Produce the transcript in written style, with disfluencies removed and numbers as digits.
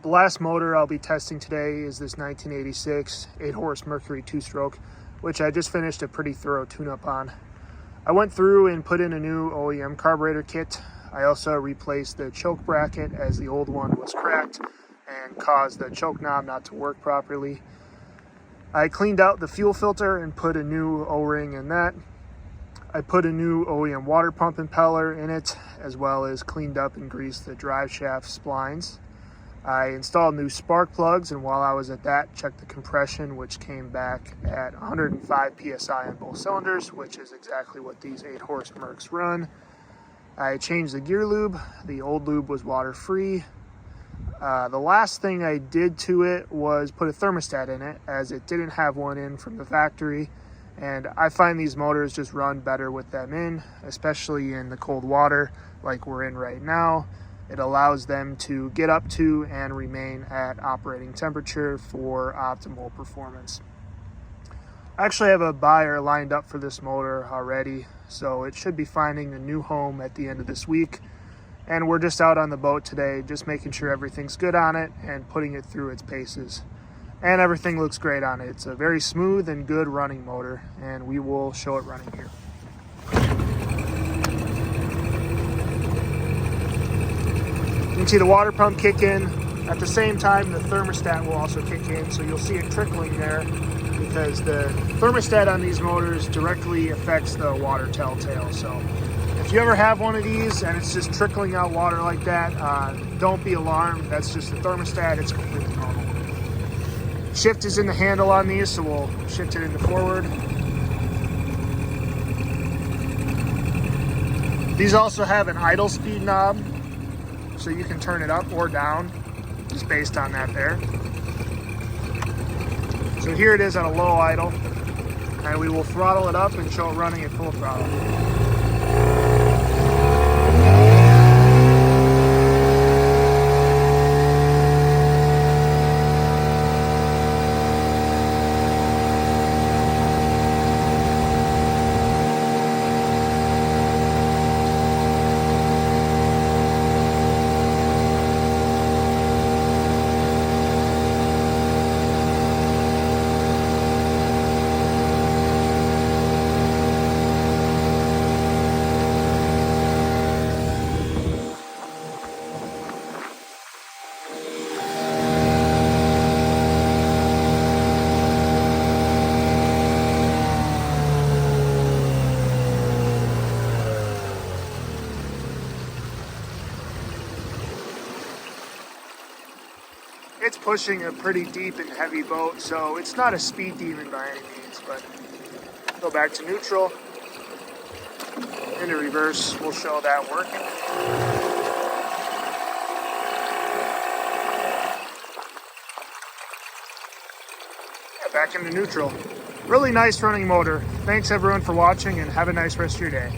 The last motor I'll be testing today is this 1986 8-horse Mercury 2-stroke, which I just finished a pretty thorough tune-up on. I went through and put in a new OEM carburetor kit. I also replaced the choke bracket as the old one was cracked and caused the choke knob not to work properly. I cleaned out the fuel filter and put a new O-ring in that. I put a new OEM water pump impeller in it, as well as cleaned up and greased the drive shaft splines. I installed new spark plugs, and while I was at that, checked the compression, which came back at 105 psi on both cylinders, which is exactly what these 8-horse Mercs run. I changed the gear lube. The old lube was water-free. The last thing I did to it was put a thermostat in it, as it didn't have one in from the factory. And I find these motors just run better with them in, especially in the cold water like we're in right now. It allows them to get up to and remain at operating temperature for optimal performance. I actually have a buyer lined up for this motor already, so it should be finding a new home at the end of this week. And we're just out on the boat today, just making sure everything's good on it and putting it through its paces. And everything looks great on it. It's a very smooth and good running motor, and we will show it running here. You can see the water pump kick in. At the same time, the thermostat will also kick in, so you'll see it trickling there because the thermostat on these motors directly affects the water telltale. So if you ever have one of these and it's just trickling out water like that, don't be alarmed. That's just the thermostat. It's completely normal. Shift is in the handle on these, so we'll shift it into forward. These also have an idle speed knob, so you can turn it up or down, just based on that there. So here it is at a low idle, and we will throttle it up and show it running at full throttle. It's pushing a pretty deep and heavy boat, so it's not a speed demon by any means, but go back to neutral, into reverse, we'll show that working. Yeah, back into neutral. Really nice running motor. Thanks everyone for watching, and have a nice rest of your day.